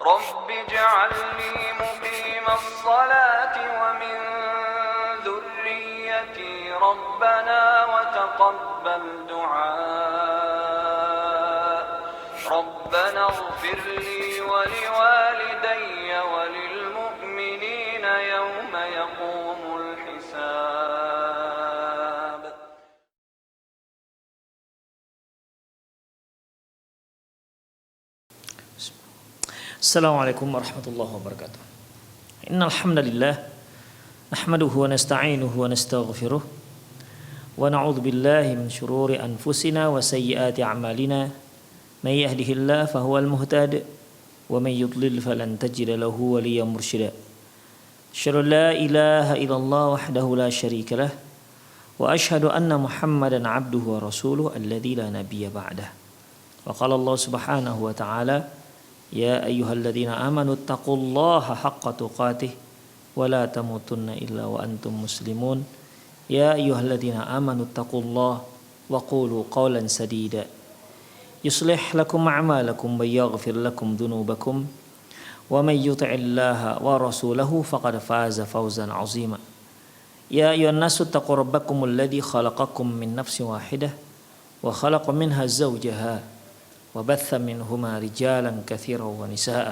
رب اجعلني مقيم الصلاة ومن ذريتي ربنا وتقبل دعاء ربنا اغفر لي ولوالدي وللمؤمنين يوم يقوم الحساب. Assalamualaikum warahmatullahi wabarakatuh. Innal hamdalillah nahmaduhu wa nasta'inuhu wa nastaghfiruh wa na'udzu billahi min shururi anfusina wa sayyiati a'malina may yahdihillahu fahuwal muhtadi wa may yudlil falan tajida lahu waliyyan mursyida. Asyhadu an la ilaha illallah wahdahu la syarika lah wa asyhadu anna Muhammadan 'abduhu wa rasuluhu alladzi la nabiyya ba'dah. Wa qala Allah subhanahu wa ta'ala Ya ayyuhalladzina amanu taqullaha haqqa tuqatih wa la tamutunna illa wa antum muslimun. Ya ayyuhalladzina amanu taqullaha wa qulu qawlan sadida yuslih lakum a'malakum wa yaghfir lakum dhunubakum wa may yuti'illaha wa rasulahu faqad faza fawzan 'azima. Ya ayyuhan nasu taqu rabbakumul ladzi khalaqakum min nafsin wahidah wa khalaqa minha zawjaha وبث منهما رجالا كثيرا ونساء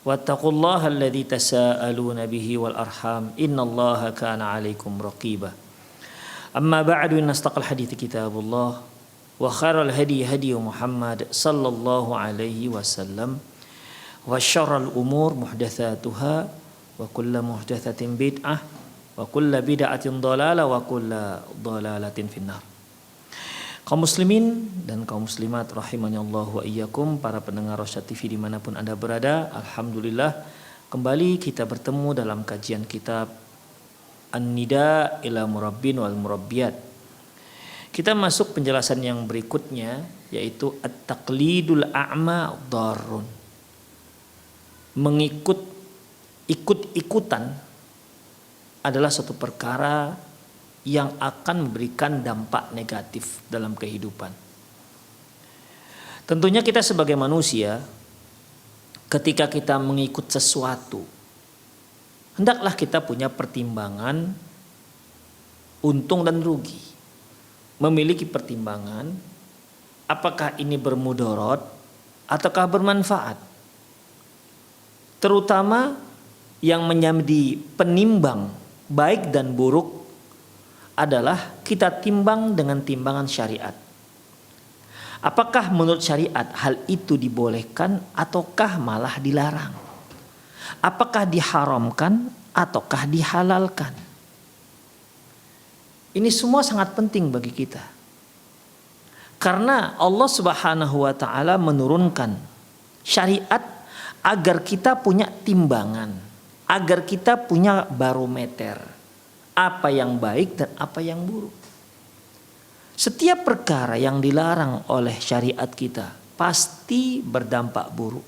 واتقوا الله الذي تساءلون به والأرحام إن الله كان عليكم رقيبا. أما بعد إن أصدق الحديث كتاب الله وخير الهدي هدي محمد صلى الله عليه وسلم وشر الأمور محدثاتها وكل محدثة بدعة وكل بدعة ضلالة وكل ضلالة في النار. Kaum muslimin dan kaum muslimat rahimani Allah wa iyyakum, para pendengar Rosyad TV dimanapun Anda berada, alhamdulillah kembali kita bertemu dalam kajian kitab An-Nida ila Murabbin wal Murabbiyat. Kita masuk penjelasan yang berikutnya, yaitu at-taqlidul a'ma darrun. Ikut-ikutan adalah suatu perkara yang akan memberikan dampak negatif dalam kehidupan. Tentunya kita sebagai manusia, ketika kita mengikut sesuatu, hendaklah kita punya pertimbangan untung dan rugi. Memiliki pertimbangan, apakah ini bermudarat ataukah bermanfaat. Terutama yang menjadi penimbang baik dan buruk adalah kita timbang dengan timbangan syariat. Apakah menurut syariat hal itu dibolehkan ataukah malah dilarang? Apakah diharamkan ataukah dihalalkan? Ini semua sangat penting bagi kita. Karena Allah Subhanahu wa taala menurunkan syariat agar kita punya timbangan, agar kita punya barometer. Apa yang baik dan apa yang buruk. Setiap perkara yang dilarang oleh syariat kita pasti berdampak buruk.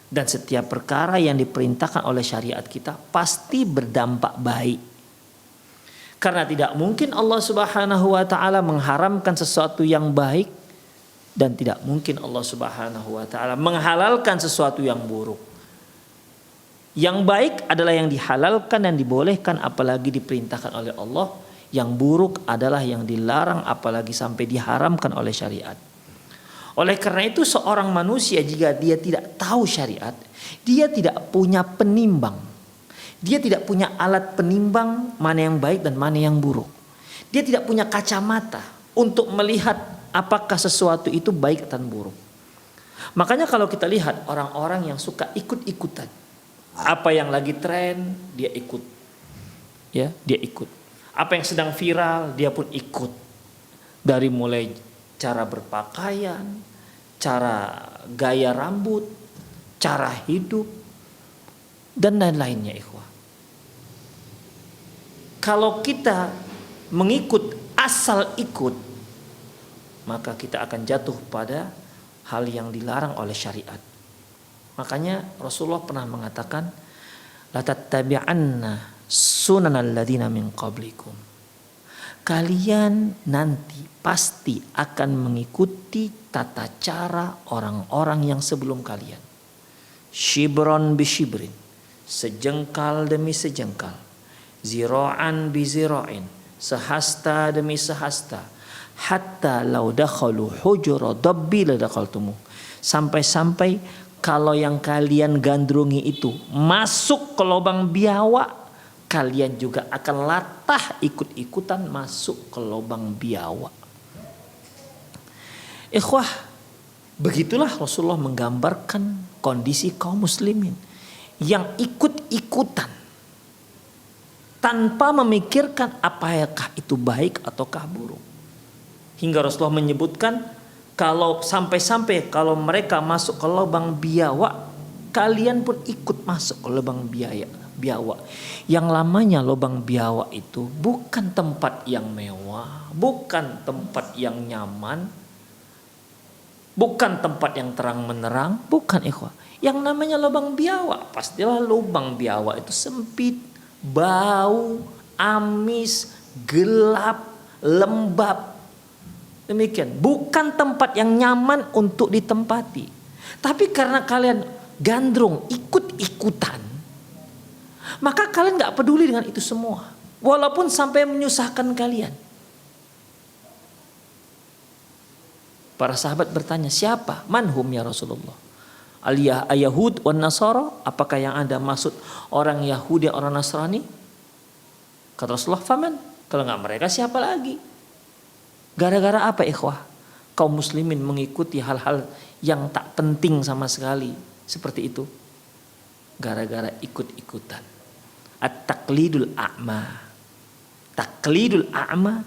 Dan setiap perkara yang diperintahkan oleh syariat kita pasti berdampak baik. Karena tidak mungkin Allah Subhanahu wa taala mengharamkan sesuatu yang baik dan tidak mungkin Allah Subhanahu wa taala menghalalkan sesuatu yang buruk. Yang baik adalah yang dihalalkan dan dibolehkan apalagi diperintahkan oleh Allah. Yang buruk adalah yang dilarang apalagi sampai diharamkan oleh syariat. Oleh karena itu seorang manusia jika dia tidak tahu syariat, dia tidak punya penimbang. Dia tidak punya alat penimbang mana yang baik dan mana yang buruk. Dia tidak punya kacamata untuk melihat apakah sesuatu itu baik dan buruk. Makanya kalau kita lihat orang-orang yang suka ikut-ikutan, apa yang lagi tren dia ikut, ya dia ikut. Apa yang sedang viral dia pun ikut. Dari mulai cara berpakaian, cara gaya rambut, cara hidup dan lain-lainnya, ikhwah. Kalau kita mengikut asal ikut, maka kita akan jatuh pada hal yang dilarang oleh syariat. Makanya Rasulullah pernah mengatakan, la tattabi'anna sunanal ladzina min qablikum. Kalian nanti pasti akan mengikuti tata cara orang-orang yang sebelum kalian. shibron bi shibrin, sejengkal demi sejengkal, zira'an bi zira'in, sehasta demi sehasta, hatta law dakhalu hujura dabbi la dakhaltumu, sampai-sampai kalau yang kalian gandrungi itu masuk ke lubang biawak, kalian juga akan latah ikut-ikutan masuk ke lubang biawak. Ikhwah, begitulah Rasulullah menggambarkan kondisi kaum muslimin yang ikut-ikutan tanpa memikirkan apakah itu baik ataukah buruk. Hingga Rasulullah menyebutkan kalau sampai-sampai kalau mereka masuk ke lubang biawak, kalian pun ikut masuk ke lubang biawak. Yang lamanya lubang biawak itu bukan tempat yang mewah, bukan tempat yang nyaman, bukan tempat yang terang menerang, bukan ikhwah. Yang namanya lubang biawak, pastilah lubang biawak itu sempit, bau, amis, gelap, lembab. Demikian, bukan tempat yang nyaman untuk ditempati. Tapi karena kalian gandrung, ikut-ikutan, maka kalian gak peduli dengan itu semua, walaupun sampai menyusahkan kalian. Para sahabat bertanya, siapa? Manhum ya Rasulullah? Al-Yahud wan Nasara, apakah yang Anda maksud orang Yahudi, orang Nasrani? Kata Rasulullah, faman, kalau enggak mereka siapa lagi? Gara-gara apa ikhwah? Kaum muslimin mengikuti hal-hal yang tak penting sama sekali seperti itu. Gara-gara ikut-ikutan. At-taqlidul a'ma. Taqlidul a'ma,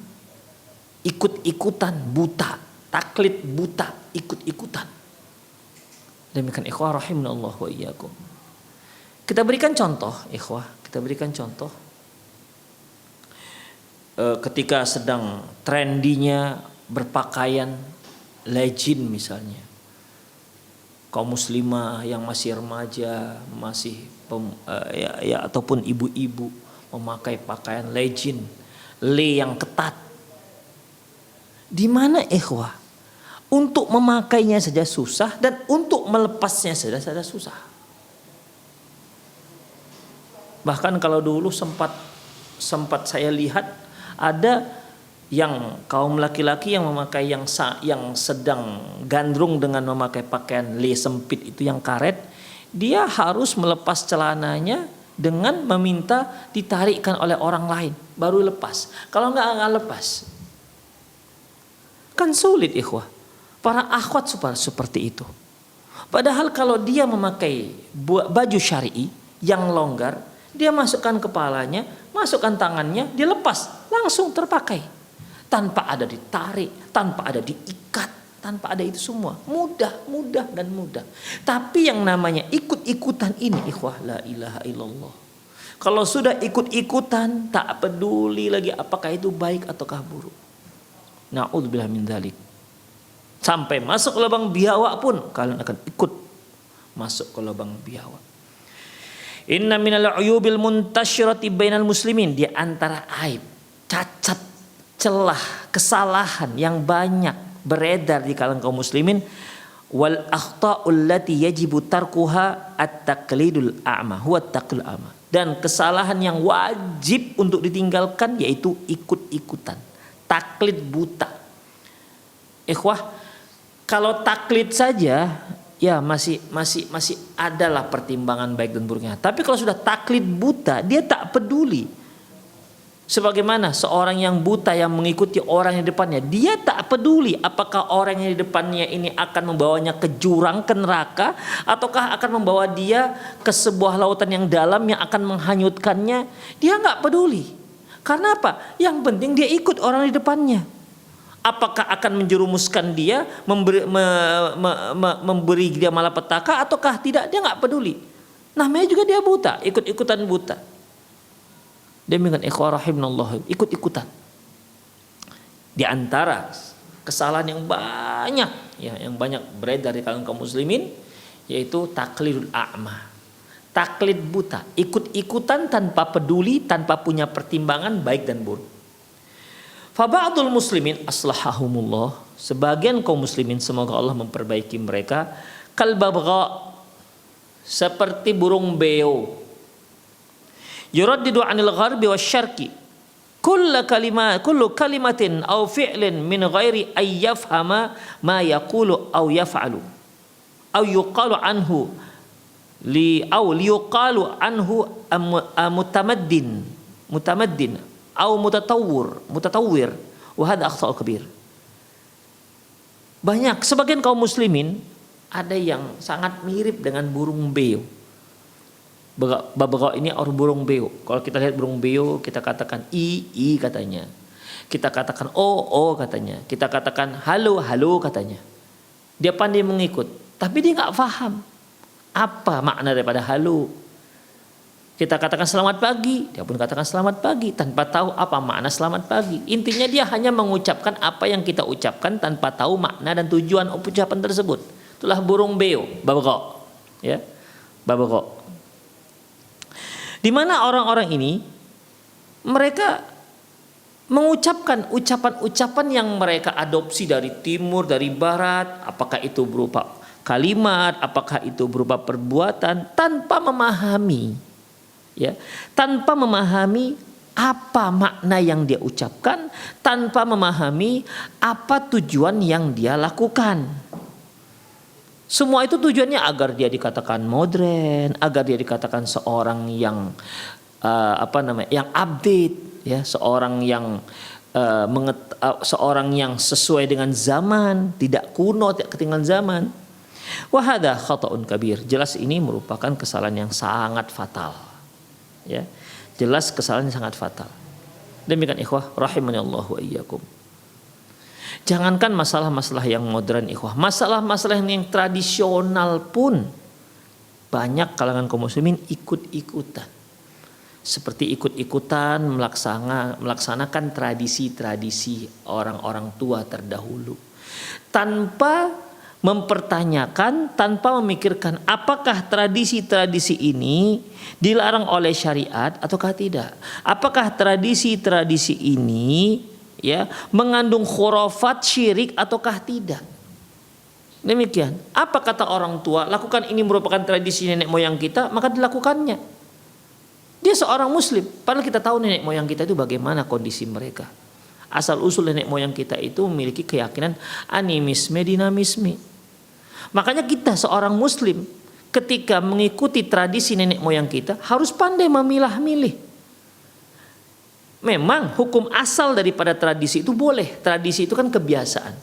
ikut-ikutan buta. Taklid buta, ikut-ikutan. Demikian ikhwah rahimanallah wa iyyakum. Kita berikan contoh ikhwah, kita berikan contoh. Ketika sedang trendinya berpakaian legend misalnya. Kaum muslimah yang masih remaja, masih ataupun ibu-ibu memakai pakaian legend, yang ketat. Di mana ikhwah? Untuk memakainya saja susah dan untuk melepasnya saja susah. Bahkan kalau dulu sempat saya lihat ada yang kaum laki-laki yang memakai yang sedang gandrung dengan memakai pakaian sempit itu yang karet, dia harus melepas celananya dengan meminta ditarikkan oleh orang lain baru lepas. Kalau enggak lepas. Kan sulit ikhwah. Para akhwat seperti itu. Padahal kalau dia memakai baju syar'i yang longgar, dia masukkan kepalanya, masukkan tangannya, dia lepas, langsung terpakai. Tanpa ada ditarik, tanpa ada diikat, tanpa ada itu semua. Mudah dan mudah. Tapi yang namanya ikut-ikutan ini ikhwah, la ilaha illallah. Kalau sudah ikut-ikutan, tak peduli lagi apakah itu baik ataukah buruk. Na'udzubillah min dzalik. Sampai masuk ke lubang biawak pun kalian akan ikut masuk ke lubang biawak. Inna minal uyubil muntasyirati bainal muslimin, di antara aib, cacat, celah, kesalahan yang banyak beredar di kalangan kaum muslimin, wal akhta'ul lati yajibu tarkuha at-taqlidul a'ma, huwa at-taqlidul a'ma. Dan kesalahan yang wajib untuk ditinggalkan yaitu ikut-ikutan, taklid buta. Ikhwah, kalau taklid saja ya masih adalah pertimbangan baik dan buruknya. Tapi kalau sudah taklid buta, dia tak peduli. Sebagaimana seorang yang buta yang mengikuti orang yang di depannya, dia tak peduli apakah orang yang di depannya ini akan membawanya ke jurang, ke neraka, ataukah akan membawa dia ke sebuah lautan yang dalam yang akan menghanyutkannya. Dia nggak peduli. Karena apa? Yang penting dia ikut orang di depannya. Apakah akan menjerumuskan dia, memberi dia malapetaka ataukah tidak, dia nggak peduli. Namanya juga dia buta, ikut-ikutan buta. Demikian ikhwah rahimanallah, ikut-ikutan. Di antara kesalahan yang banyak, yang banyak beredar di kalangan kaum muslimin, yaitu taklidul a'ma, taklid buta, ikut-ikutan tanpa peduli, tanpa punya pertimbangan baik dan buruk. Faba'dul muslimin aslahahumullah, sebagian kaum muslimin semoga Allah memperbaiki mereka, kalbabgha, seperti burung beo. Yuraddidu 'anil gharbi wasyarqi kullu kalimatin aw fi'lin min ghairi ay yafhama ma yaqulu aw yaf'alu aw yuqalu anhu liyuqalu anhu mutamaddin aw mutatawwir wa hadha akhta'ul kabir. Banyak sebagian kaum muslimin ada yang sangat mirip dengan burung beo. Babagao ini orang burung beo. Kalau kita lihat burung beo, kita katakan i katanya. Kita katakan o katanya. Kita katakan halo katanya. Dia pandai mengikut, tapi dia nggak paham apa makna daripada halo. Kita katakan selamat pagi, dia pun katakan selamat pagi tanpa tahu apa makna selamat pagi. Intinya dia hanya mengucapkan apa yang kita ucapkan tanpa tahu makna dan tujuan ucapan tersebut. Itulah burung beo, babagao. Ya, babagao. Di mana orang-orang ini mereka mengucapkan ucapan-ucapan yang mereka adopsi dari timur, dari barat, apakah itu berupa kalimat, apakah itu berupa perbuatan, tanpa memahami, ya, tanpa memahami apa makna yang dia ucapkan, tanpa memahami apa tujuan yang dia lakukan. Semua itu tujuannya agar dia dikatakan modern, agar dia dikatakan seorang yang yang update, ya, seorang yang seorang yang sesuai dengan zaman, tidak kuno, tidak ketinggalan zaman. Wa hadza khata'un kabir. Jelas ini merupakan kesalahan yang sangat fatal. Ya. Jelas kesalahan yang sangat fatal. Demikian ikhwah rahimanallahu wa iyyakum. Jangankan masalah-masalah yang modern ikhwah, masalah-masalah yang tradisional pun banyak kalangan kaum muslimin ikut-ikutan. Seperti ikut-ikutan melaksanakan tradisi-tradisi orang-orang tua terdahulu. Tanpa mempertanyakan, tanpa memikirkan apakah tradisi-tradisi ini dilarang oleh syariat ataukah tidak. Apakah tradisi-tradisi ini, ya, mengandung khurafat, syirik ataukah tidak. Demikian. Apa kata orang tua? Lakukan ini merupakan tradisi nenek moyang kita, maka dilakukannya. Dia seorang muslim, padahal kita tahu nenek moyang kita itu bagaimana kondisi mereka. Asal usul nenek moyang kita itu memiliki keyakinan animisme, dinamisme. Makanya kita seorang muslim ketika mengikuti tradisi nenek moyang kita harus pandai memilah-milih. Memang hukum asal daripada tradisi itu boleh. Tradisi itu kan kebiasaan.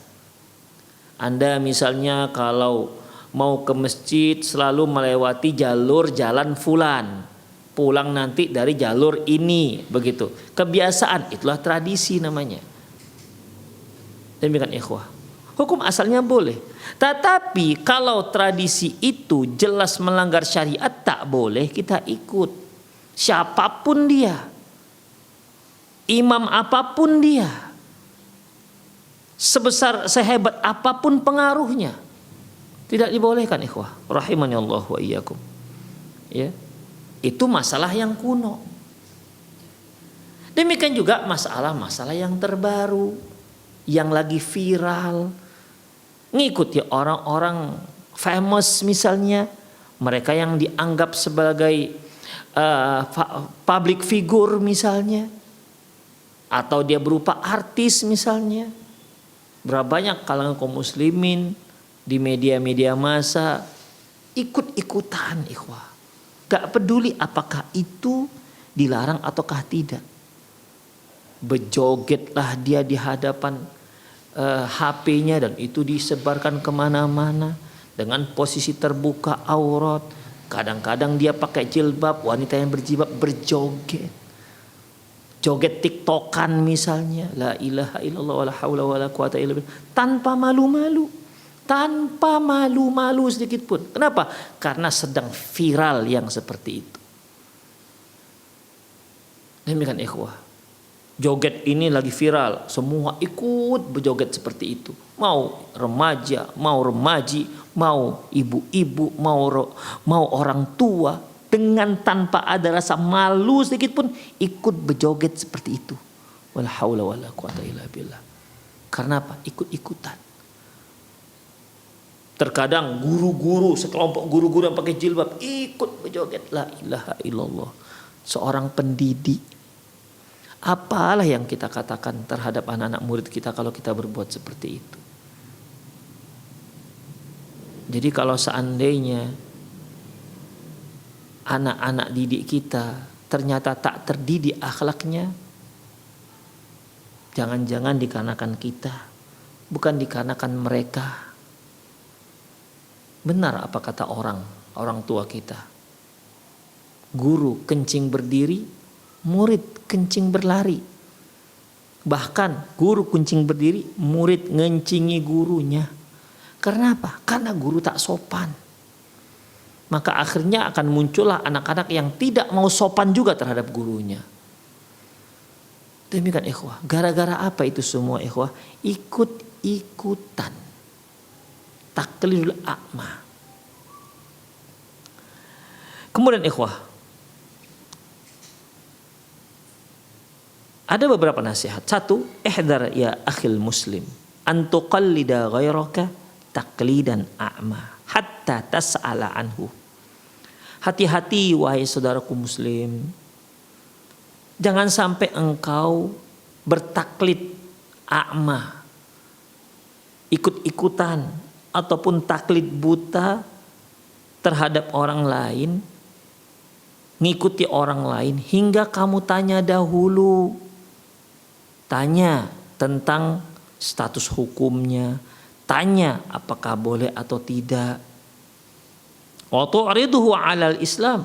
Anda misalnya kalau mau ke masjid selalu melewati jalan fulan, pulang nanti dari jalur ini, begitu. Kebiasaan, itulah tradisi namanya. Demikian ikhwah. Hukum asalnya boleh. Tetapi kalau tradisi itu jelas melanggar syariat, tak boleh kita ikut. Siapapun dia, imam apapun dia, sehebat apapun pengaruhnya, tidak dibolehkan ikhwah. Rahimani Allah wa iyyakum. Ya. Itu masalah yang kuno. Demikian juga masalah-masalah yang terbaru, yang lagi viral. Ngikuti orang-orang famous misalnya, mereka yang dianggap sebagai public figure misalnya, atau dia berupa artis misalnya. Berapa banyak kalangan kaum muslimin di media-media massa ikut-ikutan ikhwah. Gak peduli apakah itu dilarang ataukah tidak. Berjogetlah dia di hadapan HP-nya dan itu disebarkan kemana-mana dengan posisi terbuka aurat. Kadang-kadang dia pakai jilbab, wanita yang berjilbab berjoget. Joget tiktokan misalnya, la ilaha illallah wala haula wala quwata illa billah, tanpa malu-malu. Tanpa malu-malu sedikit pun. Kenapa? Karena sedang viral yang seperti itu. Demikian ikhwah. Joget ini lagi viral, semua ikut berjoget seperti itu. Mau remaja, mau remaji, mau ibu-ibu, mau orang tua, dengan tanpa ada rasa malu sedikit pun ikut berjoget seperti itu. Wala haula wala quwata illa billah. Karena apa? Ikut-ikutan. Terkadang guru-guru, sekelompok guru-guru yang pakai jilbab ikut berjoget. La ilaha illallah. Seorang pendidik. Apalah yang kita katakan terhadap anak-anak murid kita kalau kita berbuat seperti itu. Jadi kalau seandainya anak-anak didik kita ternyata tak terdidik akhlaknya, jangan-jangan dikarenakan kita, bukan dikarenakan mereka. Benar apa kata orang tua kita. Guru kencing berdiri, murid kencing berlari. Bahkan guru kencing berdiri, murid ngencingi gurunya. Karena apa? Karena guru tak sopan. Maka akhirnya akan muncullah anak-anak yang tidak mau sopan juga terhadap gurunya. Demikian ikhwah. Gara-gara apa itu semua ikhwah? Ikut-ikutan. Taklidul a'ma. Kemudian ikhwah, ada beberapa nasihat. Satu, ihdar ya akhil muslim an tuqallida ghairaka taqlidan a'ma hatta tas'ala anhu. Hati-hati wahai saudaraku muslim. Jangan sampai engkau bertaklid a'ma, ikut-ikutan ataupun taklid buta terhadap orang lain, ngikuti orang lain hingga kamu tanya dahulu. Tanya tentang status hukumnya, tanya apakah boleh atau tidak. Wa tu'riduhu 'alal Islam.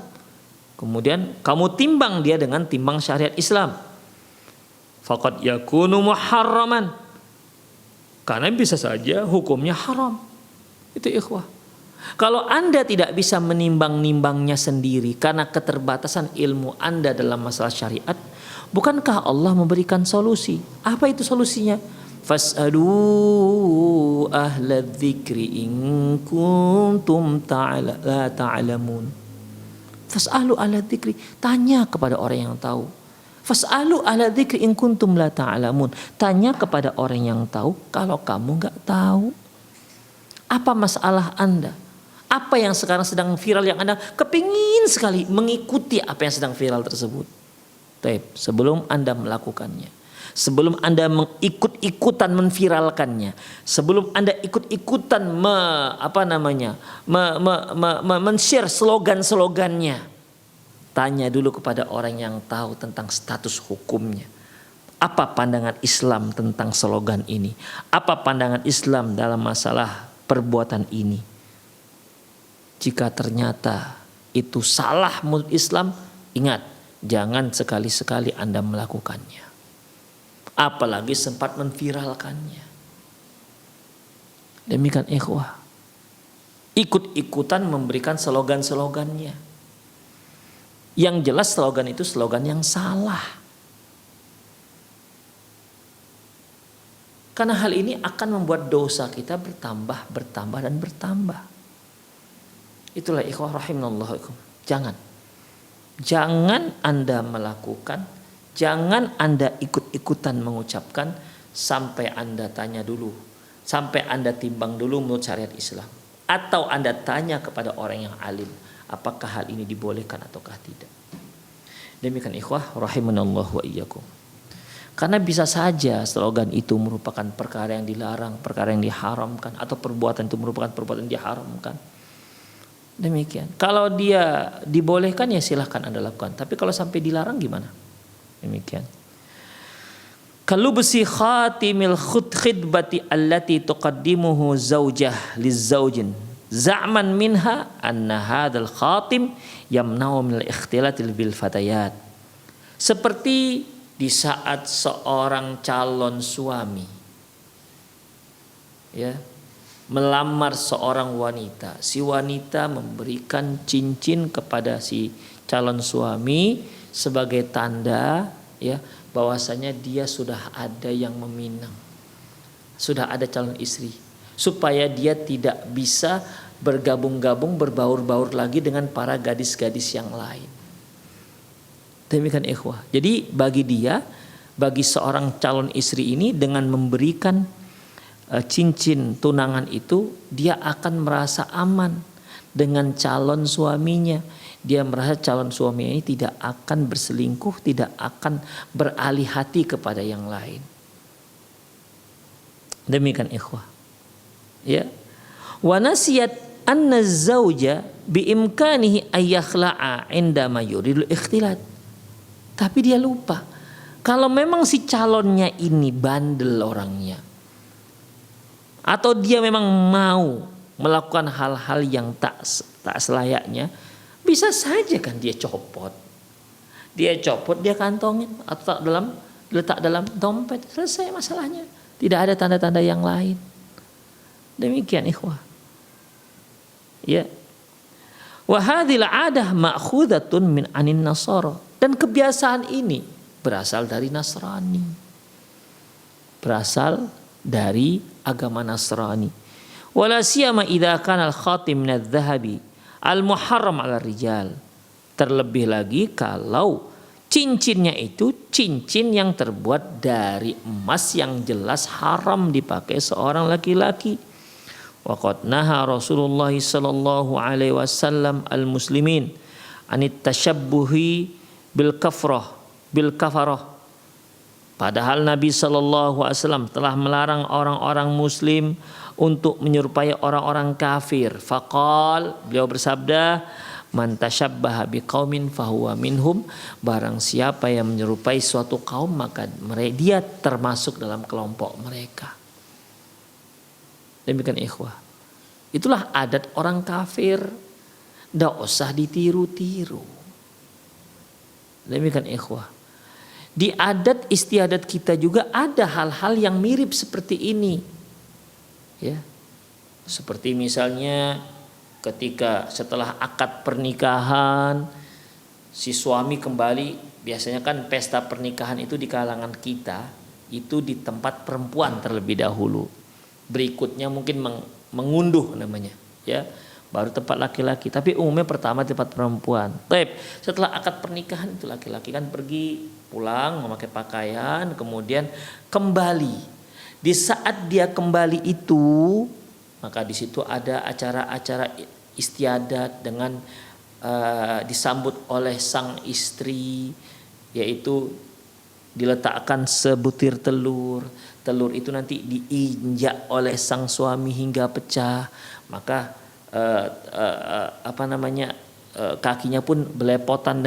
Kemudian kamu timbang dia dengan timbang syariat Islam. Faqad yakunu muharraman. Karena bisa saja hukumnya haram. Itu ikhwah. Kalau Anda tidak bisa menimbang-nimbangnya sendiri karena keterbatasan ilmu Anda dalam masalah syariat, bukankah Allah memberikan solusi? Apa itu solusinya? Fas'alu ahla dzikri in kuntum la ta'lamun. Fas'alu ahla dzikri, tanya kepada orang yang tahu. Fas'alu ahla dzikri in kuntum la ta'lamun. Tanya kepada orang yang tahu kalau kamu enggak tahu. Apa masalah Anda? Apa yang sekarang sedang viral yang Anda kepingin sekali mengikuti apa yang sedang viral tersebut? Taib, sebelum Anda melakukannya, sebelum Anda mengikut-ikutan menviralkannya, sebelum Anda ikut-ikutan men-share slogan-slogannya, tanya dulu kepada orang yang tahu tentang status hukumnya. Apa pandangan Islam tentang slogan ini? Apa pandangan Islam dalam masalah perbuatan ini? Jika ternyata itu salah menurut Islam, ingat, jangan sekali-sekali Anda melakukannya. Apalagi sempat menviralkannya. Demikian ikhwah. Ikut-ikutan memberikan slogan-slogannya. Yang jelas slogan itu slogan yang salah. Karena hal ini akan membuat dosa kita bertambah, dan bertambah. Itulah ikhwah rahimallahu. Jangan Anda melakukan, jangan Anda ikut-ikutan mengucapkan sampai Anda tanya dulu, sampai Anda timbang dulu menurut syariat Islam. Atau Anda tanya kepada orang yang alim, apakah hal ini dibolehkan ataukah tidak. Demikian ikhwah rahimanallahu wa iyyakum. Karena bisa saja slogan itu merupakan perkara yang dilarang, perkara yang diharamkan, atau perbuatan itu merupakan perbuatan yang diharamkan. Demikian. Kalau dia dibolehkan ya silahkan Anda lakukan. Tapi kalau sampai dilarang gimana? Demikian. Kalubsi khatimil khidbati allati tuqaddimuhu zaujah lizaujin za'man minha anna hadzal khatim yamna'u min al-ikhtilatil bil fatayat. Seperti di saat seorang calon suami melamar seorang wanita, si wanita memberikan cincin kepada si calon suami sebagai tanda bahwasanya dia sudah ada yang meminang, sudah ada calon istri, supaya dia tidak bisa bergabung-gabung, berbaur-baur lagi dengan para gadis-gadis yang lain. Demikian ikhwah. Jadi bagi seorang calon istri ini dengan memberikan cincin tunangan itu, dia akan merasa aman dengan calon suaminya. Dia merasa calon suaminya ini tidak akan berselingkuh, tidak akan beralih hati kepada yang lain. Demikian ikhwah. Ya. Wa nasiyat anna zauja bi imkanihi ayyakhla'a indama yuridul ikhtilat. Tapi dia lupa kalau memang si calonnya ini bandel orangnya, atau dia memang mau melakukan hal-hal yang tak selayaknya, bisa saja kan dia copot, dia kantongin atau letak dalam dompet, selesai masalahnya. Tidak ada tanda-tanda yang lain. Demikian ikhwah. Ya. Wa hadhil 'adah ma'khudatun min anin nasara. Dan kebiasaan ini berasal dari Nasrani. Berasal dari agama Nasrani. Wala siyama idza kana al-khatim min adh-dhahabi al-muharram 'ala rijal. Terlebih lagi kalau cincinnya itu cincin yang terbuat dari emas yang jelas haram dipakai seorang laki-laki. Waqad naha Rasulullah sallallahu alaihi wasallam al-muslimin anit tashabbuhi bil kafarah. Padahal Nabi sallallahu alaihi wasallam telah melarang orang-orang muslim untuk menyerupai orang-orang kafir. Faqal, beliau bersabda, man tashabbaha biqaumin fahuwa minhum. Barang siapa yang menyerupai suatu kaum maka dia termasuk dalam kelompok mereka. Demikian ikhwah. Itulah adat orang kafir. Tidak usah ditiru-tiru. Demikian ikhwah. Di adat istiadat kita juga ada hal-hal yang mirip seperti ini. Ya. Seperti misalnya ketika setelah akad pernikahan si suami kembali, biasanya kan pesta pernikahan itu di kalangan kita itu di tempat perempuan terlebih dahulu. Berikutnya mungkin mengunduh namanya, ya. Baru tempat laki-laki, tapi umumnya pertama tempat perempuan. Baik, setelah akad pernikahan itu laki-laki kan pergi pulang memakai pakaian, kemudian kembali. Di saat dia kembali itu, maka di situ ada acara-acara istiadat dengan disambut oleh sang istri, yaitu diletakkan sebutir telur. Telur itu nanti diinjak oleh sang suami hingga pecah, maka kakinya pun belepotan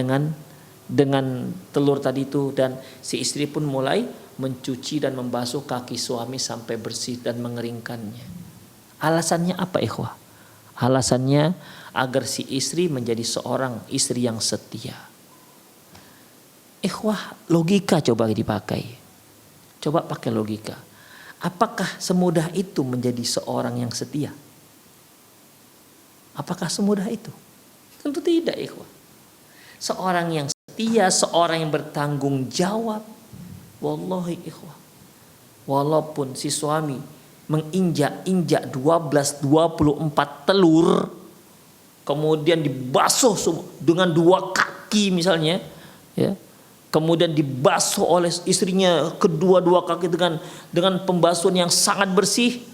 dengan telur tadi itu, dan si istri pun mulai mencuci dan membasuh kaki suami sampai bersih dan mengeringkannya. Alasannya apa ikhwah? Alasannya agar si istri menjadi seorang istri yang setia. Ikhwah, logika coba dipakai. Coba pakai logika. Apakah semudah itu menjadi seorang yang setia? Apakah semudah itu? Tentu tidak, ikhwah. Seorang yang setia, seorang yang bertanggung jawab. Wallahi ikhwah. Walaupun si suami menginjak-injak 12-24 telur, kemudian dibasuh dengan 2 kaki misalnya, ya. Kemudian dibasuh oleh istrinya kedua-dua kaki dengan pembasuhan yang sangat bersih.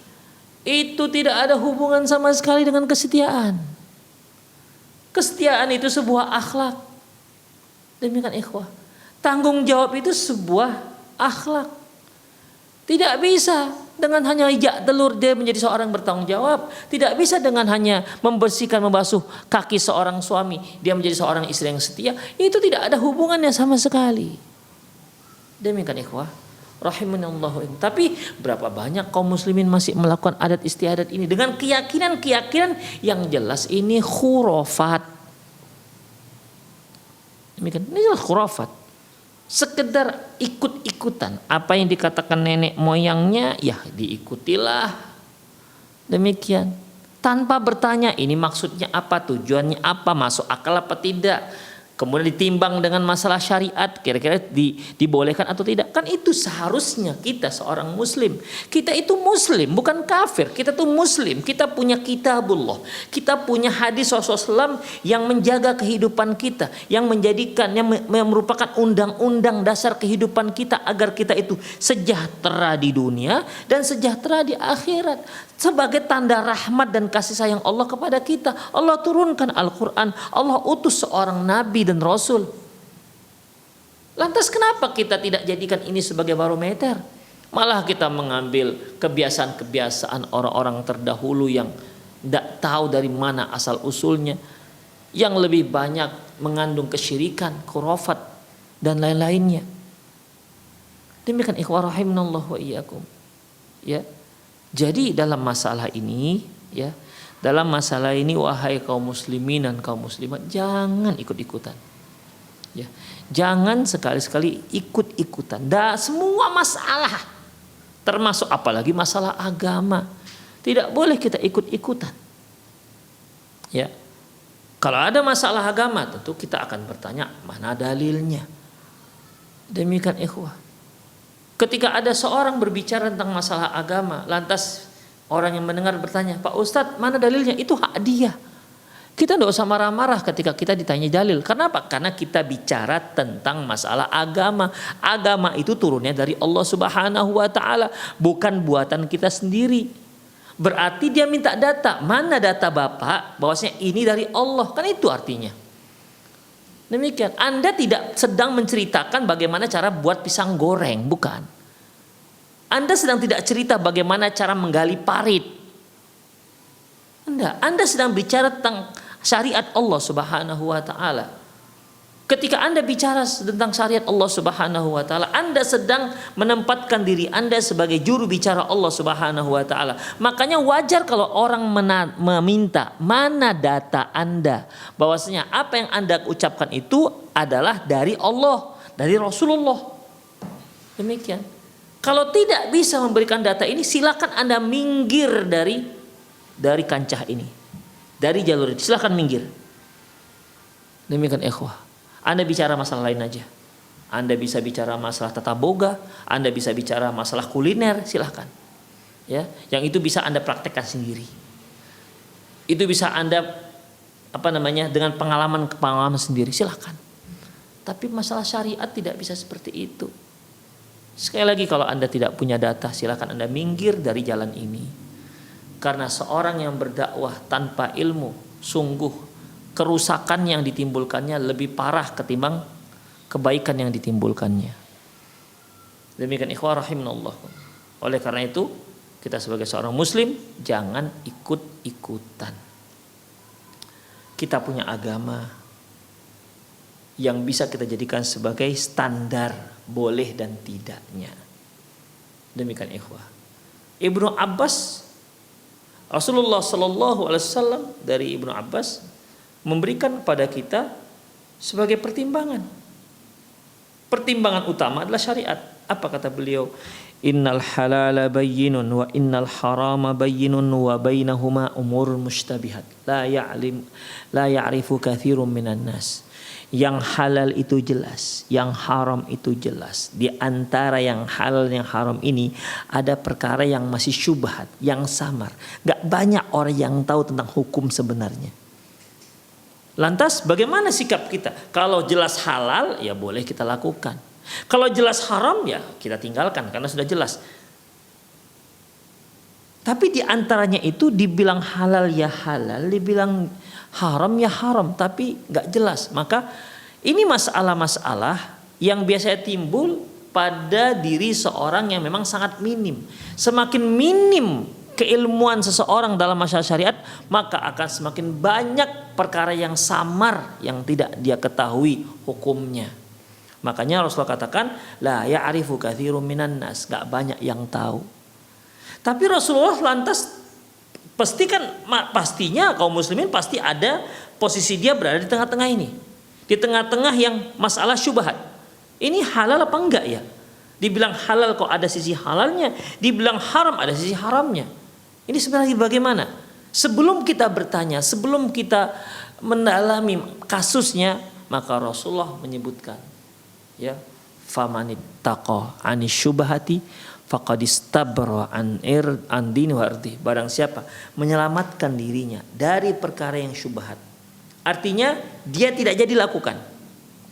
Itu tidak ada hubungan sama sekali dengan kesetiaan. Kesetiaan itu sebuah akhlak. Demikian ikhwah. Tanggung jawab itu sebuah akhlak. Tidak bisa dengan hanya injak telur dia menjadi seorang bertanggung jawab. Tidak bisa dengan hanya membersihkan, membasuh kaki seorang suami dia menjadi seorang istri yang setia. Itu tidak ada hubungannya sama sekali. Demikian ikhwah rahimanallahu. Tapi berapa banyak kaum muslimin masih melakukan adat istiadat ini dengan keyakinan yang jelas ini khurafat. Demikian, ini adalah khurafat. Sekedar ikut-ikutan apa yang dikatakan nenek moyangnya, ya diikutilah. Demikian, tanpa bertanya ini maksudnya apa, tujuannya apa, masuk akal apa tidak. kemudian ditimbang dengan masalah syariat, kira-kira dibolehkan atau tidak. Kan itu seharusnya kita seorang muslim. Kita itu muslim, bukan kafir. Kita tuh muslim, kita punya kitabullah, kita punya hadis Rasulullah SAW yang menjaga kehidupan kita, yang menjadikan, yang merupakan undang-undang dasar kehidupan kita agar kita itu sejahtera di dunia dan sejahtera di akhirat. Sebagai tanda rahmat dan kasih sayang Allah kepada kita, Allah turunkan Al-Quran, Allah utus seorang nabi dan rasul. Lantas kenapa kita tidak jadikan ini sebagai barometer? Malah kita mengambil kebiasaan-kebiasaan orang-orang terdahulu yang tidak tahu dari mana asal usulnya, yang lebih banyak mengandung kesyirikan, khurafat dan lain-lainnya. Demikian ikhwah rahimanallah wa iyyakum. Ya. Jadi dalam masalah ini, ya, dalam masalah ini wahai kaum muslimin dan kaum muslimat, jangan ikut-ikutan. Ya, jangan sekali-sekali ikut-ikutan. Semua masalah, termasuk apalagi masalah agama, tidak boleh kita ikut-ikutan. Ya, kalau ada masalah agama, tentu kita akan bertanya mana dalilnya. Demikian ikhwah. Ketika ada seorang berbicara tentang masalah agama, lantas orang yang mendengar bertanya, Pak Ustadz, mana dalilnya? Itu hak dia. Kita tidak usah marah-marah ketika kita ditanya dalil. Kenapa? Karena kita bicara tentang masalah agama. Agama itu turunnya dari Allah Subhanahu wa Ta'ala, bukan buatan kita sendiri. Berarti dia minta data. Mana data Bapak? Bahwasanya ini dari Allah. Kan itu artinya. Demikian, Anda tidak sedang menceritakan bagaimana cara buat pisang goreng, bukan. Anda sedang tidak cerita bagaimana cara menggali parit. Anda sedang bicara tentang syariat Allah Subhanahu wa Ta'ala. Ketika Anda bicara tentang syariat Allah Subhanahu wa Ta'ala, Anda sedang menempatkan diri Anda sebagai juru bicara Allah Subhanahu wa Ta'ala. Makanya wajar kalau orang meminta mana data Anda, bahwasanya apa yang Anda ucapkan itu adalah dari Allah, dari Rasulullah. Demikian. Kalau tidak bisa memberikan data ini, silakan Anda minggir dari kancah ini, dari jalur ini. Silakan minggir. Demikian ikhwah. Anda bicara masalah lain aja. Anda bisa bicara masalah tata boga, Anda bisa bicara masalah kuliner, silahkan. Ya, yang itu bisa Anda praktekkan sendiri. Itu bisa Anda dengan pengalaman sendiri, silahkan. Tapi masalah syariat tidak bisa seperti itu. Sekali lagi, kalau Anda tidak punya data, silahkan Anda minggir dari jalan ini. Karena seorang yang berdakwah tanpa ilmu, sungguh kerusakan yang ditimbulkannya lebih parah ketimbang kebaikan yang ditimbulkannya. Demikian ikhwah rahimanallah. Oleh karena itu, kita sebagai seorang muslim jangan ikut-ikutan. Kita punya agama yang bisa kita jadikan sebagai standar boleh dan tidaknya. Demikian ikhwah. Ibnu Abbas, Rasulullah Sallallahu Alaihi Wasallam, dari Ibnu Abbas memberikan kepada kita sebagai pertimbangan. Pertimbangan utama adalah syariat. Apa kata beliau? Innal halala bayyinun wa innal harama bayyinun wa bainahuma umur mushtabihat. La ya'rifu katsirun minan nas. Yang halal itu jelas, yang haram itu jelas. Di antara yang halal yang haram ini ada perkara yang masih syubhat, yang samar. Gak banyak orang yang tahu tentang hukum sebenarnya. Lantas bagaimana sikap kita? Kalau jelas halal ya boleh kita lakukan. Kalau jelas haram ya kita tinggalkan karena sudah jelas. Tapi di antaranya itu dibilang halal ya halal, dibilang haram ya haram, tapi nggak jelas. Maka ini masalah-masalah yang biasanya timbul pada diri seorang yang memang sangat minim. Semakin minim keilmuan seseorang dalam masalah syariat, maka akan semakin banyak perkara yang samar yang tidak dia ketahui hukumnya. Makanya Rasulullah katakan, la ya'rifu katsirun minan nas, gak banyak yang tahu. Tapi Rasulullah lantas pastinya kaum muslimin pasti ada posisi dia berada di tengah-tengah ini. Di tengah-tengah yang masalah syubhat. Ini halal apa enggak ya? Dibilang halal kok ada sisi halalnya, dibilang haram ada sisi haramnya. Ini sebenarnya bagaimana? Sebelum kita bertanya, sebelum kita mendalami kasusnya, maka Rasulullah menyebutkan, ya, famanittaqa anisyubhati faqad istabra an dini wa irdi. Barang siapa menyelamatkan dirinya dari perkara yang syubhat, artinya dia tidak jadi lakukan.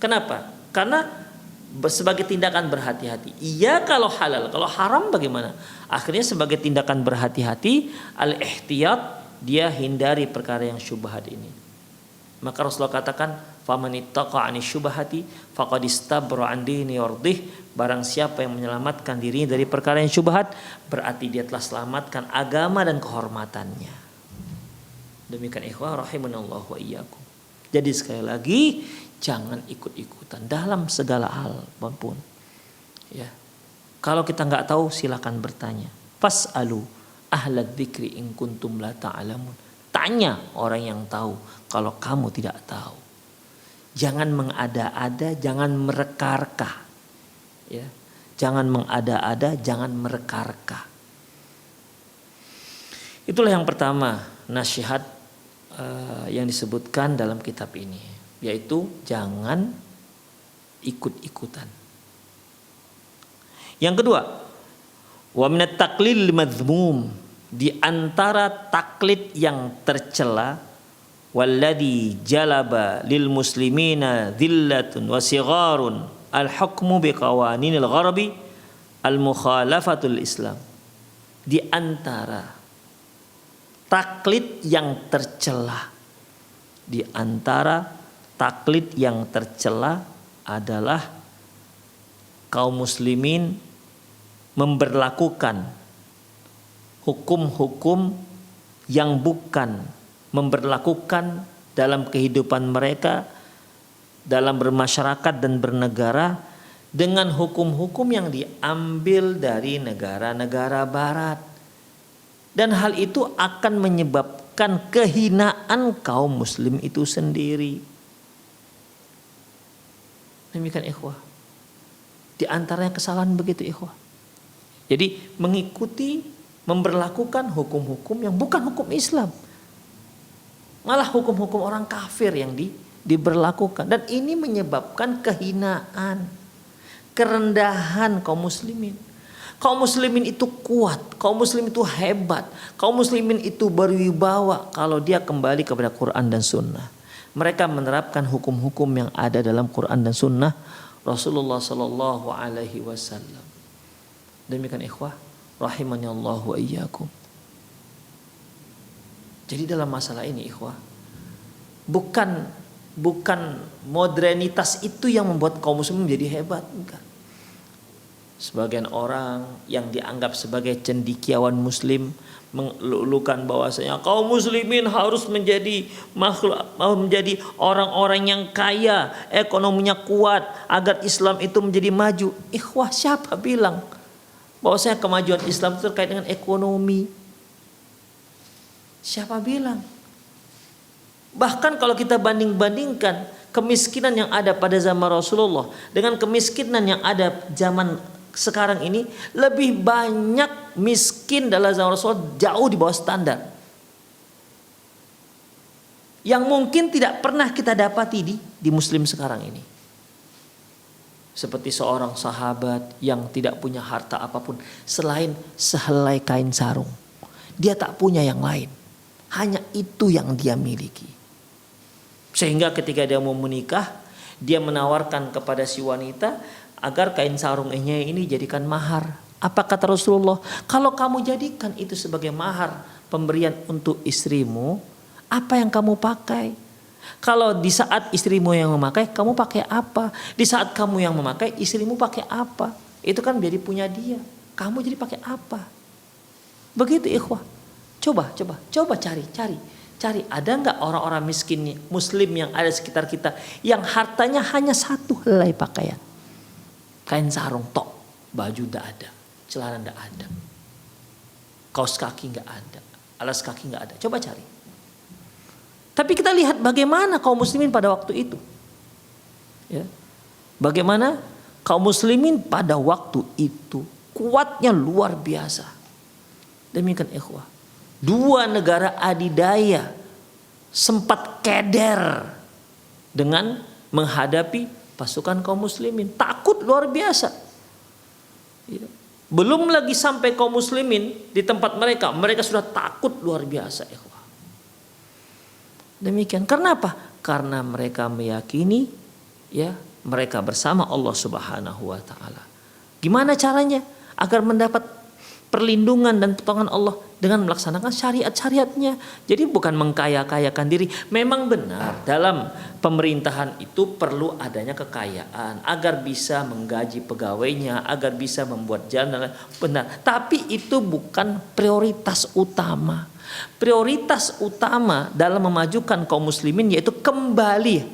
Kenapa? Karena sebagai tindakan berhati-hati. Iya kalau halal, kalau haram bagaimana? Akhirnya sebagai tindakan berhati-hati, al-ihtiyat, dia hindari perkara yang syubhat ini. Maka Rasulullah katakan, famanittaqa anisyubhati faqad istabra an dini wa irdih. Barang siapa yang menyelamatkan dirinya dari perkara yang syubhat, berarti dia telah selamatkan agama dan kehormatannya. Demikian ikhwah rahimanallahu wa iyyakum. Jadi sekali lagi, jangan ikut-ikutan dalam segala hal apapun. Ya. Kalau kita nggak tahu, silakan bertanya. Fas'alu ahlad dzikri in kuntum la ta'lamun. Tanya orang yang tahu kalau kamu tidak tahu. Jangan mengada-ada, jangan mereka-reka. Ya. Jangan mengada-ada, jangan mereka-reka. Itulah yang pertama, nasihat yang disebutkan dalam kitab ini, yaitu jangan ikut-ikutan. Yang kedua, wa minat taqlil madhmum, di antara taklid yang tercela, walladhi jalaba lil muslimina dhillatun wa sigharun al-hukmu biqawaninil gharabi al-mukhalafatul Islam. Di antara taklid yang tercela, di antara taklid yang tercela adalah kaum muslimin memberlakukan hukum-hukum yang bukan memberlakukan dalam kehidupan mereka, dalam bermasyarakat dan bernegara, dengan hukum-hukum yang diambil dari negara-negara barat. Dan hal itu akan menyebabkan kehinaan kaum muslim itu sendiri. Demikian ikhwah. Di antaranya kesalahan begitu ikhwah. Jadi mengikuti, memberlakukan hukum-hukum yang bukan hukum Islam. Malah hukum-hukum orang kafir yang diberlakukan. Dan ini menyebabkan kehinaan, kerendahan kaum muslimin. Kaum muslimin itu kuat, kaum muslimin itu hebat, kaum muslimin itu berwibawa kalau dia kembali kepada Quran dan Sunnah. Mereka menerapkan hukum-hukum yang ada dalam Quran dan Sunnah Rasulullah Sallallahu Alaihi Wasallam. Demikian ikhwah, rahimani Allah wa iyyakum. Jadi dalam masalah ini ikhwah, bukan modernitas itu yang membuat kaum muslimin menjadi hebat, bukan. Sebagian orang yang dianggap sebagai cendekiawan muslim mengeluhkan bahwasanya kaum muslimin harus menjadi makhluk, menjadi orang-orang yang kaya, ekonominya kuat agar Islam itu menjadi maju. Ikhwah, siapa bilang bahwasanya kemajuan Islam itu terkait dengan ekonomi? Siapa bilang? Bahkan kalau kita banding-bandingkan kemiskinan yang ada pada zaman Rasulullah dengan kemiskinan yang ada zaman sekarang ini, lebih banyak miskin dalam zaman Rasulullah, jauh di bawah standar. Yang mungkin tidak pernah kita dapati di muslim sekarang ini. Seperti seorang sahabat yang tidak punya harta apapun selain sehelai kain sarung. Dia tak punya yang lain. Hanya itu yang dia miliki. Sehingga ketika dia mau menikah, dia menawarkan kepada si wanita agar kain sarungnya ini jadikan mahar. Apa kata Rasulullah? Kalau kamu jadikan itu sebagai mahar pemberian untuk istrimu, apa yang kamu pakai? Kalau di saat istrimu yang memakai, kamu pakai apa? Di saat kamu yang memakai, istrimu pakai apa? Itu kan jadi punya dia. Kamu jadi pakai apa? Begitu ikhwah. Coba cari. Ada nggak orang-orang miskin muslim yang ada di sekitar kita yang hartanya hanya satu helai pakaian? Kain sarung tok, baju nggak ada, celana nggak ada, kaos kaki nggak ada, alas kaki nggak ada. Coba cari. Tapi kita lihat bagaimana kaum muslimin pada waktu itu. Ya. Bagaimana kaum muslimin pada waktu itu kuatnya luar biasa. Demikian ikhwah. 2 negara adidaya sempat keder dengan menghadapi pasukan kaum muslimin. Takut luar biasa. Ya. Belum lagi sampai kaum muslimin di tempat mereka, mereka sudah takut luar biasa. Demikian. Karena apa? Karena mereka meyakini ya mereka bersama Allah Subhanahu wa taala. Gimana caranya agar mendapat perlindungan dan pertolongan Allah? Dengan melaksanakan syariat-syariatnya. Jadi bukan mengkaya-kayakan diri. Memang benar dalam pemerintahan itu perlu adanya kekayaan agar bisa menggaji pegawainya, agar bisa membuat jalan. Benar. Tapi itu bukan prioritas utama. Prioritas utama dalam memajukan kaum muslimin yaitu kembali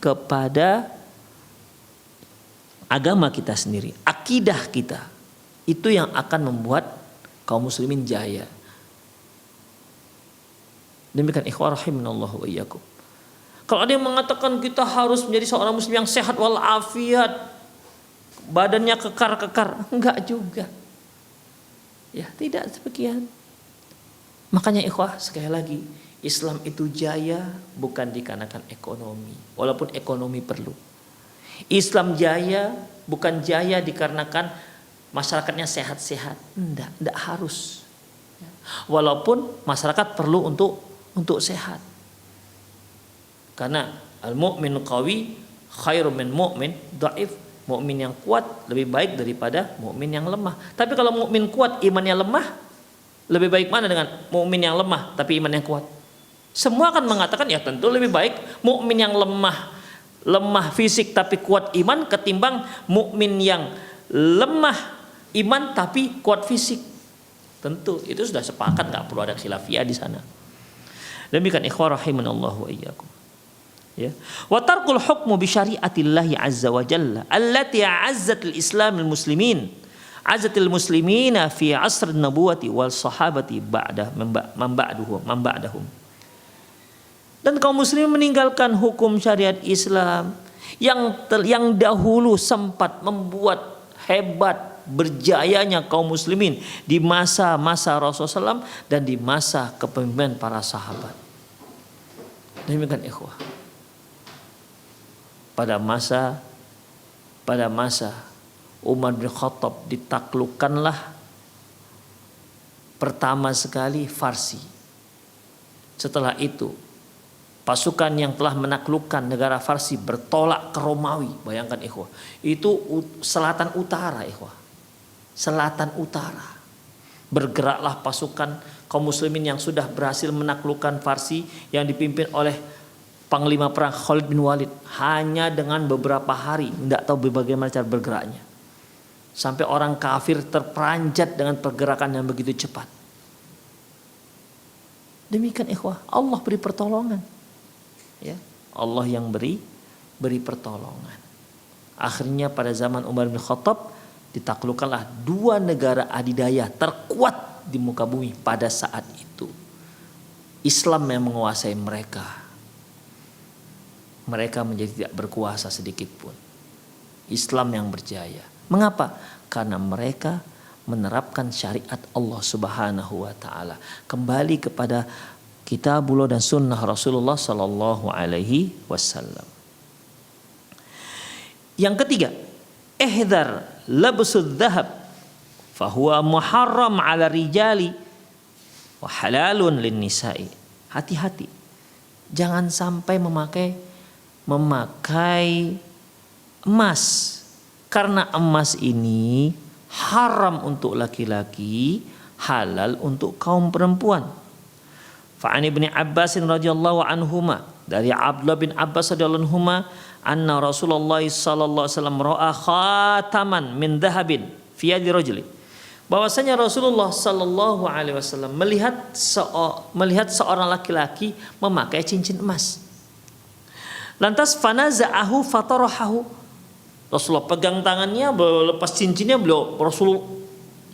kepada agama kita sendiri, akidah kita. Itu yang akan membuat kaum muslimin jaya. Demikian ikhwah rahimanallahu wa iyyakum. Kalau ada yang mengatakan kita harus menjadi seorang muslim yang sehat walafiat, badannya kekar-kekar, enggak juga. Ya, tidak demikian. Makanya ikhwah, sekali lagi, Islam itu jaya bukan dikarenakan ekonomi, walaupun ekonomi perlu. Islam jaya bukan jaya dikarenakan masyarakatnya sehat-sehat, enggak harus. Walaupun masyarakat perlu untuk sehat. Karena al-mu'min qawi khairum min mu'min dhaif. Mukmin yang kuat lebih baik daripada mukmin yang lemah. Tapi kalau mukmin kuat imannya lemah, lebih baik mana dengan mukmin yang lemah tapi imannya kuat? Semua akan mengatakan ya tentu lebih baik mukmin yang lemah fisik tapi kuat iman ketimbang mukmin yang lemah iman tapi kuat fisik. Tentu itu sudah sepakat, nggak perlu ada khilafiyah di sana. Demikian ikhwah rahimanallahu wa iyyakum. Ya. Wa tarkul hukmu bi syariatillahi azza wa jalla allati azzat al-islam al-muslimin. Azzatil muslimina fi asr an-nubuwati wal sahabati man ba'dahum. Dan kaum muslimin meninggalkan hukum syariat Islam yang dahulu sempat membuat hebat berjayanya kaum muslimin di masa-masa Rasulullah SAW dan di masa kepemimpinan para sahabat. Demikian ikhwah. Pada masa Umar bin Khattab ditaklukkanlah pertama sekali Farsi. Setelah itu pasukan yang telah menaklukkan negara Farsi bertolak ke Romawi. Bayangkan ikhwah, itu selatan utara ikhwah. Selatan utara. Bergeraklah pasukan kaum muslimin yang sudah berhasil menaklukkan Farsi yang dipimpin oleh panglima perang Khalid bin Walid. Hanya dengan beberapa hari, tidak tahu bagaimana cara bergeraknya. Sampai orang kafir terperanjat dengan pergerakan yang begitu cepat. Demikian ikhwah, Allah beri pertolongan. Ya, Allah yang beri pertolongan. Akhirnya pada zaman Umar bin Khattab ditaklukkanlah dua negara adidaya terkuat di muka bumi pada saat itu. Islam yang menguasai mereka. Mereka menjadi tidak berkuasa sedikit pun. Islam yang berjaya. Mengapa? Karena mereka menerapkan syariat Allah Subhanahu wa taala. Kembali kepada kitabullah dan sunnah Rasulullah sallallahu alaihi wasallam. Yang ketiga, ihdar labsud dhahab fahuwa muharram 'ala rijali wa halalun lin nisa'i. Hati-hati. Jangan sampai memakai emas. Karena emas ini haram untuk laki-laki, halal untuk kaum perempuan. Fa'an ibni Abbas radhiyallahu anhuma, dari Abdullah bin Abbas radhiyallahu anhuma, anna Rasulullah sallallahu alaihi wasallam ra'a khataman min dhahabin fi yadi rajuli. Bahwasanya Rasulullah sallallahu alaihi wasallam melihat seorang laki-laki memakai cincin emas. Lantas fanaza'ahu fatarahahu. Rasulullah pegang tangannya, lepas cincinnya, Rasulullah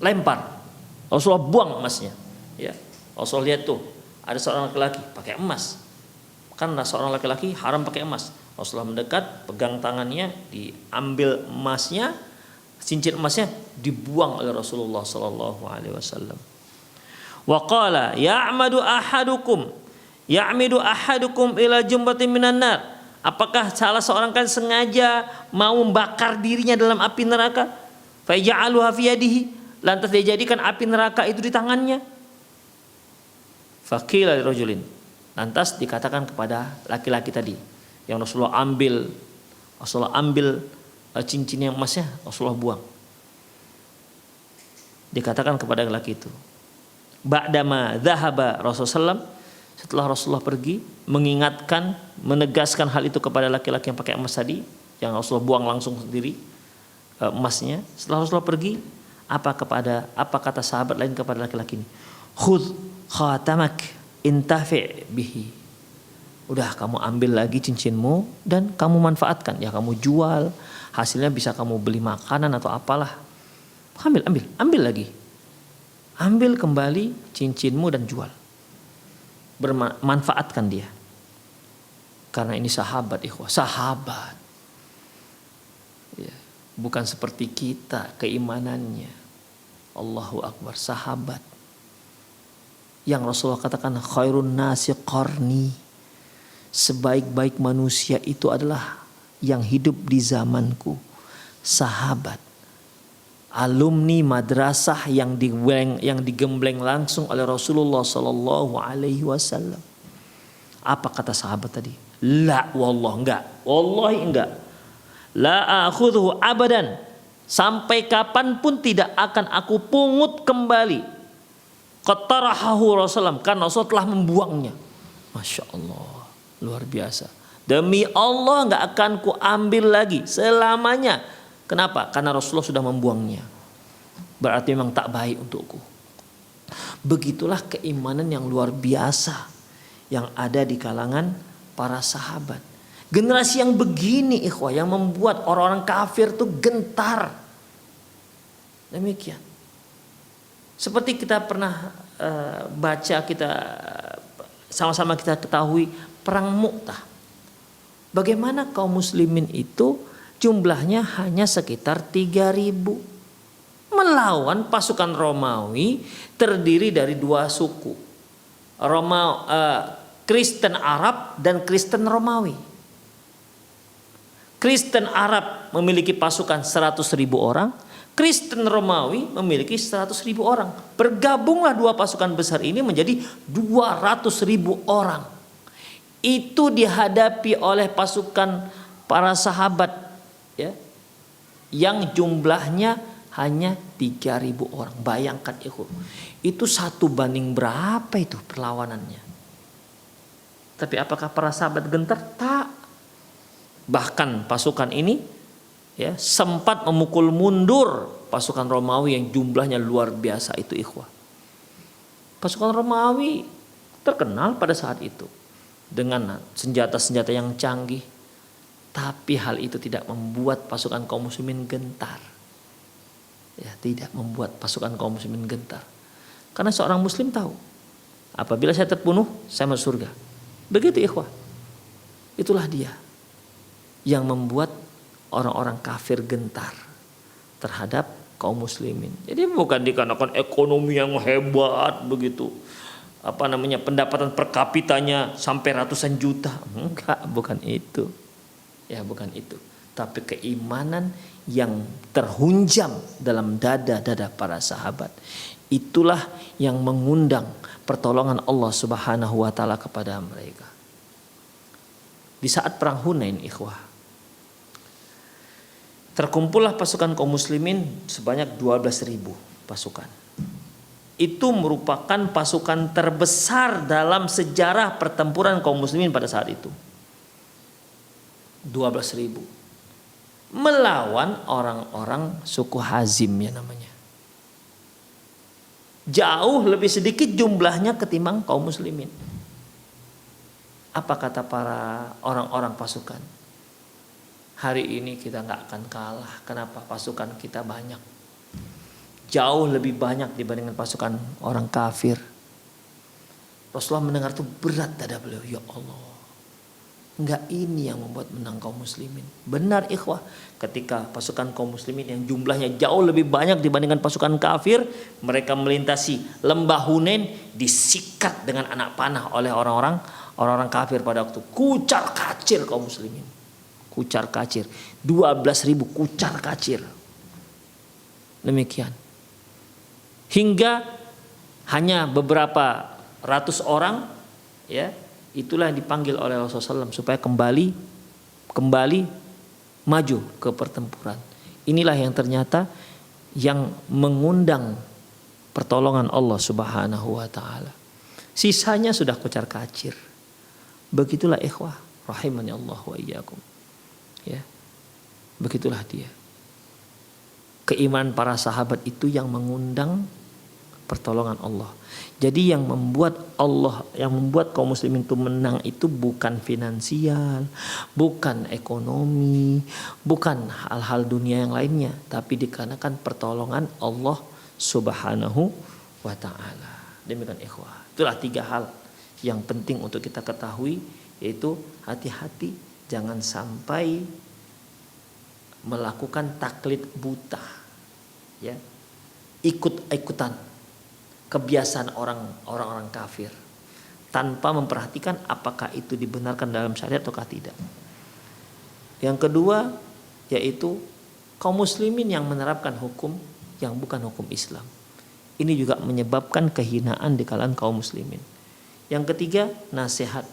lempar. Rasulullah buang emasnya. Ya, Rasulullah lihat tuh ada seorang laki-laki pakai emas. Karena seorang laki-laki haram pakai emas. Rasulullah mendekat, pegang tangannya, diambil emasnya, cincin emasnya dibuang oleh Rasulullah sallallahu alaihi wasallam. Wa qala ya'midu ahadukum ila jumbatin minan nar Apakah salah seorang kan sengaja mau membakar dirinya dalam api neraka? Fayaj'aluha fi yadihi, lantas dia jadikan api neraka itu di tangannya. Faqila lirajulin, lantas dikatakan kepada laki-laki tadi yang Rasulullah ambil cincin yang emasnya, Rasulullah buang. Dikatakan kepada laki itu, ba'dama dhahaba Rasulullah, setelah Rasulullah pergi, mengingatkan, menegaskan hal itu kepada laki-laki yang pakai emas tadi, yang Rasulullah buang langsung sendiri emasnya. Setelah Rasulullah pergi, apa kata sahabat lain kepada laki-laki ini? Khudh khatamak intafi' bihi. Udah, kamu ambil lagi cincinmu dan kamu manfaatkan. Ya kamu jual, hasilnya bisa kamu beli makanan atau apalah. Ambil lagi. Ambil kembali cincinmu dan jual. Manfaatkan dia. Karena ini sahabat, ikhwah, sahabat. Ya, bukan seperti kita keimanannya. Allahu Akbar, sahabat. Yang Rasulullah katakan khairun nasi qarni. Sebaik-baik manusia itu adalah yang hidup di zamanku. Sahabat. Alumni madrasah yang digembleng langsung oleh Rasulullah sallallahu alaihi wasallam. Apa kata sahabat tadi? La wallah, enggak. Wallahi enggak. La akhudhu abadan. Sampai kapanpun tidak akan aku pungut kembali. Qatarahahu Rasulullah, kan Rasul telah membuangnya. Masya Allah, luar biasa. Demi Allah enggak akan ku ambil lagi selamanya. Kenapa? Karena Rasulullah sudah membuangnya. Berarti memang tak baik untukku. Begitulah keimanan yang luar biasa yang ada di kalangan para sahabat. Generasi yang begini, ikhwah, yang membuat orang-orang kafir tuh gentar. Demikian. Seperti kita pernah baca, kita sama-sama kita ketahui perang Mu'tah. Bagaimana kaum muslimin itu jumlahnya hanya sekitar 3.000 melawan pasukan Romawi terdiri dari dua suku, Kristen Arab dan Kristen Romawi. Kristen Arab memiliki pasukan 100.000 orang, Kristen Romawi memiliki 100.000 orang. Bergabunglah dua pasukan besar ini menjadi 200.000 orang. Itu dihadapi oleh pasukan para sahabat, ya, yang jumlahnya hanya 3.000 orang. Bayangkan itu 1 banding berapa itu perlawanannya. Tapi apakah para sahabat gentar? Tak. Bahkan pasukan ini, ya, sempat memukul mundur pasukan Romawi yang jumlahnya luar biasa itu, ikhwah. Pasukan Romawi terkenal pada saat itu dengan senjata-senjata yang canggih. Tapi hal itu tidak membuat pasukan kaum muslimin gentar. Ya, tidak membuat pasukan kaum muslimin gentar. Karena seorang muslim tahu, apabila saya terbunuh, saya masuk surga. Begitu, ikhwah. Itulah dia yang membuat orang-orang kafir gentar terhadap kaum muslimin. Jadi bukan dikarenakan ekonomi yang hebat begitu. Pendapatan per kapitanya sampai ratusan juta. Enggak, bukan itu. Ya, bukan itu. Tapi keimanan yang terhunjam dalam dada-dada para sahabat. Itulah yang mengundang pertolongan Allah Subhanahu wa taala kepada mereka. Di saat perang Hunain, ikhwah, terkumpullah pasukan kaum muslimin sebanyak 12.000 pasukan. Itu merupakan pasukan terbesar dalam sejarah pertempuran kaum muslimin pada saat itu. 12.000 melawan orang-orang suku Hazim, ya namanya. Jauh lebih sedikit jumlahnya ketimbang kaum muslimin. Apa kata para orang-orang pasukan? Hari ini kita nggak akan kalah. Kenapa? Pasukan kita banyak. Jauh lebih banyak dibandingkan pasukan orang kafir. Rasulullah mendengar itu berat dada beliau. Ya Allah, enggak ini yang membuat menang kaum muslimin. Benar, ikhwah, ketika pasukan kaum muslimin yang jumlahnya jauh lebih banyak dibandingkan pasukan kafir, mereka melintasi lembah Hunain, disikat dengan anak panah oleh orang-orang Orang-orang kafir pada waktu kucar kacir kaum muslimin. Kucar kacir. 12.000 kucar kacir. Demikian. Hingga hanya beberapa ratus orang, ya, itulah yang dipanggil oleh Rasulullah SAW supaya kembali maju ke pertempuran. Inilah yang ternyata yang mengundang pertolongan Allah Subhanahu wa taala. Sisanya sudah kucar kacir. Begitulah ikhwah rahimani Allah wa iyyakum. Ya. Begitulah dia. Keimanan para sahabat itu yang mengundang pertolongan Allah. Jadi yang membuat kaum muslimin itu menang itu bukan finansial, bukan ekonomi, bukan hal-hal dunia yang lainnya, tapi dikarenakan pertolongan Allah Subhanahu wa taala. Demikian ikhwah. Itulah 3 hal yang penting untuk kita ketahui, yaitu hati-hati jangan sampai melakukan taklid buta, ya, ikut-ikutan kebiasaan orang-orang kafir tanpa memperhatikan apakah itu dibenarkan dalam syariat ataukah tidak. Yang kedua yaitu kaum muslimin yang menerapkan hukum yang bukan hukum Islam. Ini juga menyebabkan kehinaan di kalangan kaum muslimin. Yang ketiga, nasihat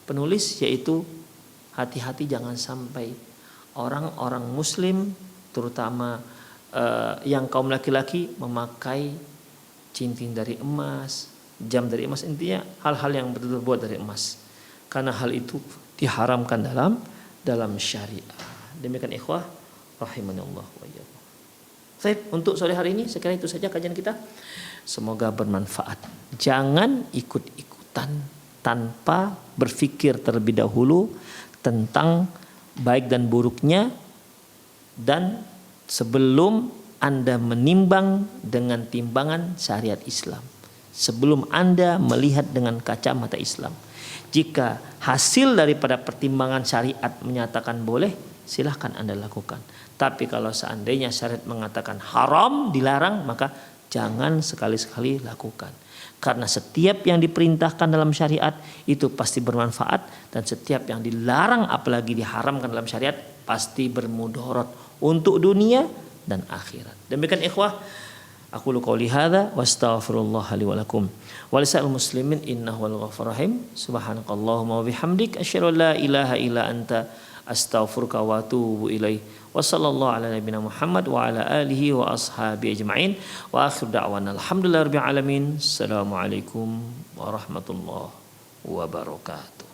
penulis yaitu hati-hati jangan sampai orang-orang muslim terutama yang kaum laki-laki memakai cincin dari emas, jam dari emas, intinya hal-hal yang betul-betul buat dari emas. Karena hal itu diharamkan dalam syariat. Demikian ikhwah rahimanallah wa iyyakum. Baik, untuk sore hari ini sekiranya itu saja kajian kita. Semoga bermanfaat. Jangan ikut-ikutan tanpa berpikir terlebih dahulu tentang baik dan buruknya, dan sebelum Anda menimbang dengan timbangan syariat Islam, sebelum Anda melihat dengan kacamata Islam. Jika hasil daripada pertimbangan syariat menyatakan boleh, silahkan Anda lakukan. Tapi kalau seandainya syariat mengatakan haram, dilarang, maka jangan sekali-sekali lakukan. Karena setiap yang diperintahkan dalam syariat itu pasti bermanfaat, dan setiap yang dilarang apalagi diharamkan dalam syariat pasti bermudarat untuk dunia dan akhirat. Demikian ikhwah, aku qouli hadza wa astaghfirullah li wa lakum wa lisa'il muslimin innahu wal ghafurur rahim. Subhanakallahumma wa bihamdik asyhadu an la ilaha illa anta astaghfiruka wa atubu ilaik. Wa sallallahu ala nabiyina Muhammad wa ala alihi wa ashabi ajma'in. Wa akhir da'wana alhamdulillahirabbil alamin. Assalamualaikum warahmatullahi wabarakatuh.